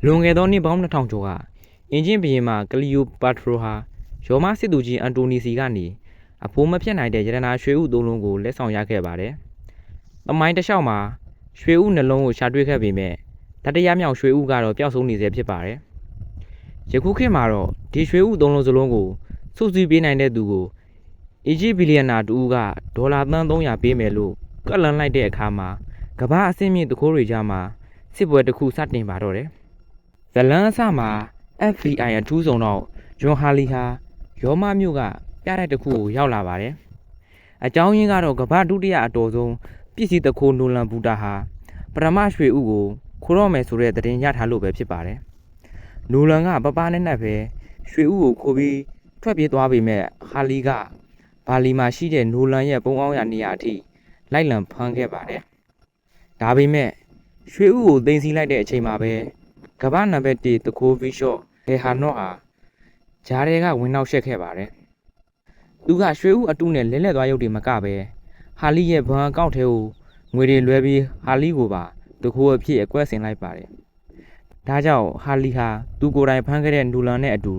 လွန်ခဲ့သောနှစ်ပေါင်း2000ကျော်ကအင်ဂျင်ဘီရင်မှာကလီယိုပါထရိုဟာရောမစစ်သူကြီးအန်တိုနီစီကနေအဖိုးမဖြစ်နိုင်တဲ့ရတနာရွှေဥသုံးလုံးကိုလက်ဆောင်ရခဲ့ပါတယ်။သမိုင်းတစ်လျှောက်မှာရွှေဥနှလုံးကိုရှာတွေ့ခဲ့ပေမဲ့တတိယမြောက်ရွှေဥကတော့ပျောက်ဆုံးနေဆဲဖြစ်ပါတယ်။ယခုခေတ်မှာတော့ဒီရွှေဥသုံးလုံးစလုံးကိုစုစည်းပေးနိုင်တဲ့သူကိုအီဂျစ်ဘီလီယံနာတူကဒေါ်လာသန်း300ပေးမယ်လို့ကန့်လန့်လိုက်တဲ့အခါမှာကမ္ဘာအဆင့်မြင့်တခိုးတွေကြားမှာစစ်ပွဲတစ်ခုစတင်ပါတော့တယ်။ဇလန်းအစမှာ FBI အထူးဆောင်တော့ဂျွန်ဟာလီဟာရောမမြို့ကပြတိုက်တစ်ခုကိုရောက်လာပါတယ်။အကြောင်းရင်းကတော့ကမ္ဘာဒုတိယအတော်ဆုံးပစ္စည်းတခိုးနိုလန်ဘူတာဟာပရမရွှေဥကိုခိုးတော့မယ်ဆိုတဲ့သတင်းရထားလို့ပဲဖြစ်ပါတယ်။နိုလန်ကပပနဲ့နဲ့ပဲရွှေဥကိုခိုးပြီးထွက်ပြေးသွားပေမဲ့ဟာလီကဘာလီမှာရှိတဲ့နိုလန်ရဲ့ပုံအောင်ရနေရာအထိလိုက်လံဖမ်းခဲ့ပါတယ်။ဒါပေမဲ့ရွှေဥကိုသိမ်းဆည်းလိုက်တဲ့အချိန်မှာပဲကမ္ဘာနံပါတ်1တခိုးဗီရှော့ဂေဟာနော့ဟာဂျားတွေကဝင်နောက်ရှက်ခဲ့ပါတယ်။သူကရွှေဥအတုနဲ့လဲလှဲသွားရုပ်တွေမကပဲဟာလီရဲ့ဘဏ်အကောင့်ထဲကိုငွေတွေလွှဲပြီးဟာလီကိုပါတခိုးအဖြစ်အကွက်ဆင်လိုက်ပါတယ်။ဒါကြောင့်ဟာလီဟာသူကိုယ်တိုင်ဖမ်းခဲ့တဲ့နူလန်နဲ့အတူ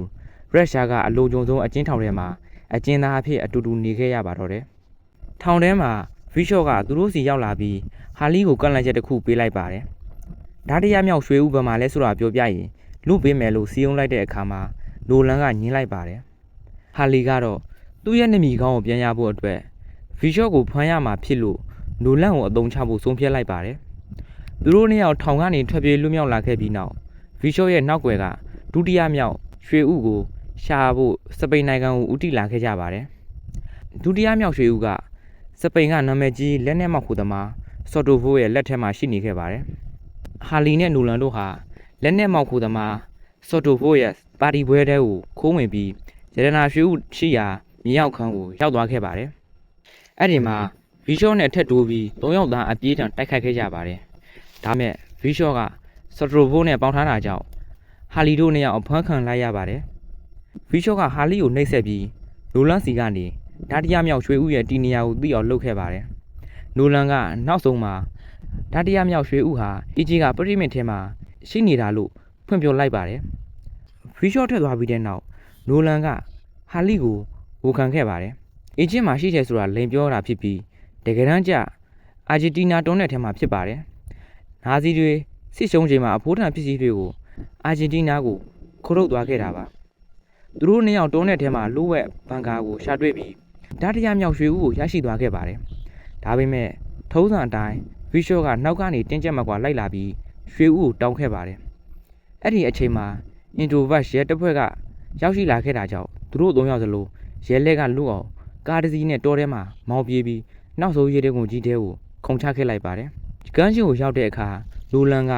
ရုရှားကအလိုကြုံဆုံးအကျဉ်းထောင်ထဲမှာအကျဉ်းသားအဖြစ်အတူတူနေခဲ့ရပါတော့တယ်။ထောင်ထဲမှာဗီရှော့ကသူတို့စီရောက်လာပြီးဟာလီကိုကန့်လန့်ချက်တစ်ခုပေးလိုက်ပါတယ်။ဓာတရမြောက်ရွှေဥပမာလဲဆိုတာပြောပြရင်လူပေးမယ်လို့စီယုံလိုက်တဲ့အခါမှာနိုလန်ကညင်းလိုက်ပါတယ်။ဟာလီကတော့သူ့ရဲ့နှမီကောင်းကိုပြန်ရဖို့အတွက်ဗီရှော့ကိုဖမ်းရမှာဖြစ်လို့နိုလန်ကိုအသုံးချဖို့ဆုံးဖြတ်လိုက်ပါတယ်။သူတို့နှစ်ယောက်ထောင်ကနေထွက်ပြေးလွတ်မြောက်လာခဲ့ပြီးနောက်ဗီရှော့ရဲ့နောက်ွယ်ကဒုတိယမြောက်ရွှေဥကိုရှာဖို့စပိန်နိုင်ငံကိုဦးတည်လာခဲ့ကြပါတယ်။ဒုတိယမြောက်ရွှေဥကစပိန်ကနာမည်ကြီးလက်နက်မောက်ခုသမားဆော်တိုဗိုးရဲ့လက်ထက်မှာရှိနေခဲ့ပါတယ်။ဟာလီနဲ့နိုလန်တို့ဟာလက်နက်မောက်ခုသမားဆော်တိုဗိုးရဲ့ပါတီပွဲတဲကိုခိုးဝင်ပြီးရတနာရွှေဥရှိရာမြေရောက်ခန်းကိုရောက်သွားခဲ့ပါတယ်။အဲ့ဒီမှာဗီရှော့နဲ့ထက်တိုးပြီး၃ယောက်သားအပြေးထန်တိုက်ခိုက်ခဲ့ကြပါတယ်။ဒါမဲ့ဗီရှော့ကဆော်တိုဗိုးနဲ့ပေါင်းထားတာကြောင့်ဟာလီတို့နဲ့အဖမ်းခံလိုက်ရပါတယ်။ဗီရှော့ကဟာလီကိုနှိပ်စက်ပြီးနိုလန်စီကနေဓာတရမြောက်ရွှေဥရဲ့တီနေရာကိုသိအောင်လုပ်ခဲ့ပါတယ်။နိုလန်ကနောက်ဆုံးမှာဓာတရမြောက်ရွှေဥဟာအီဂျီကပရိမစ်ထဲမှာရှိနေတာလို့ဖွင့်ပြလိုက်ပါတယ်။ဗီရှော့ထွက်သွားပြီးတဲ့နောက်နိုလန်ကဟာလီကိုဝန်ခံခဲ့ပါတယ်။အီဂျစ်မှာရှိတယ်ဆိုတာလိန်ပြောတာဖြစ်ပြီးတကယ်တမ်းကျအာဂျင်တီးနားတွန်းတဲ့ထဲမှာဖြစ်ပါတယ်။နာဇီတွေစစ်ရှုံးချိန်မှာအဖိုးထန်ပစ္စည်းတွေကိုအာဂျင်တီးနားကိုခိုးထုတ်သွားခဲ့တာပါ။သူတို့နှစ်ယောက်တွန်းတဲ့ထဲမှာလိုဝက်ဘန်ကာကိုရှာတွေ့ပြီးဓာတရမြောက်ရွှေဥကိုရရှိသွားခဲ့ပါတယ်။ဒါပေမဲ့ထုံးစံအတိုင်းဗီရှော့ကနောက်ကနေတင်းကျပ်မှကွာလိုက်လာပြီးရွှေဥကိုတောင်းခဲ့ပါတယ်။အဲ့ဒီအချိန်မှာအင်ဒိုဗတ်ရဲတပ်ဖွဲ့ကရောက်ရှိလာခဲ့တာကြောင့်သူတို့၃ယောက်စလုံးရဲလက်ကလွတ်အောင်ကားတစ်စီးနဲ့တောထဲမှာမောင်းပြေးပြီးနောက်ဆုံးရဲတဲ့ကုန်ကြီးတဲကိုခုန်ချခဲ့လိုက်ပါတယ်။ကမ်းခြေကိုရောက်တဲ့အခါလိုလန်က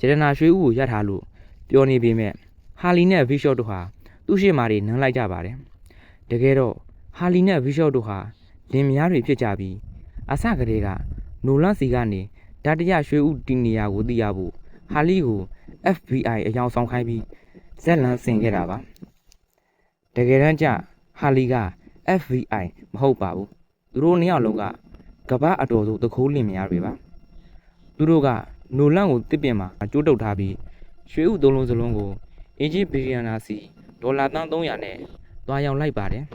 ရတနာရွှေဥကိုရထားလို့ပြောနေပေမဲ့ဟာလီနဲ့ဗီရှော့တို့ဟာသူ့ရှေ့မှာနမ်းလိုက်ကြပါတယ်။တကယ်တော့ဟာလီနဲ့ဗီရှော့တို့ဟာလင်မယားတွေဖြစ်ကြပြီးအစကတည်းကနိုလန်စီကနေဓာတရရွှေဥတီနေရာကိုသိရဖို့ဟာလီကို FBI အယောင်ဆောင်ခိုင်းပြီးဇက်လန်ဆင်ခဲ့တာပါတကယ်တမ်းကျဟာလီက FBI မဟုတ်ပါဘူးသူတို့နှစ်ယောက်လုံးကကမ္ဘာအတော်ဆုံးတခိုးလင်မယားတွေပါသူတို့ကနိုလန်ကိုတစ်ပင်မှာကျိုးတုပ်ထားပြီးရွှေဥသုံးလုံးစလုံးကိုအင်ဂျစ်ဘီလီယံနာစီဒေါ်လာသန်း300နဲ့သွားရောက်လိုက်ပါတယ်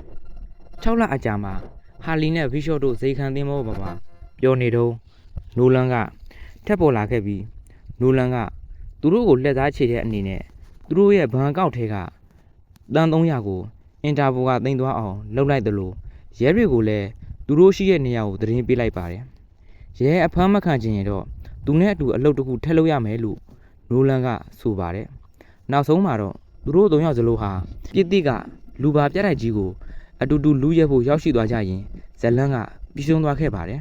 6လအကြာမှာဟာလီနဲ့ဗီရှော့တို့ဇေခံသင်းမောပေါ်မှာပြောနေတော့နိုလန်ကထက်ပေါ်လာခဲ့ပြီးနိုလန်ကသူတို့ကိုလက်သားချေတဲ့အနေနဲ့သူတို့ရဲ့ဘဏ်အကောင့်ထဲကတန်း300ကိုအင်တာပိုကသိမ်းသွားအောင်လုပ်လိုက်သလိုရဲတွေကိုလည်းသူတို့ရှိတဲ့နေရာကိုသတင်းပေးလိုက်ပါတယ်ရဲအဖမ်းမခံချင်ရင်တော့သူနဲ့အတူအလုပ်တစ်ခုထပ်လုပ်ရမယ်လို့နိုလန်ကဆိုပါတယ်နောက်ဆုံးမှာတော့သူတို့၃ယောက်စလုံးဟာပြစ်တိကလူပါပြတိုက်ကြီးကိုအတူတူလူရဲဖို့ရောက်ရှိသွားကြရင်ဇလန်ကပြီးဆုံးသွားခဲ့ပါတယ်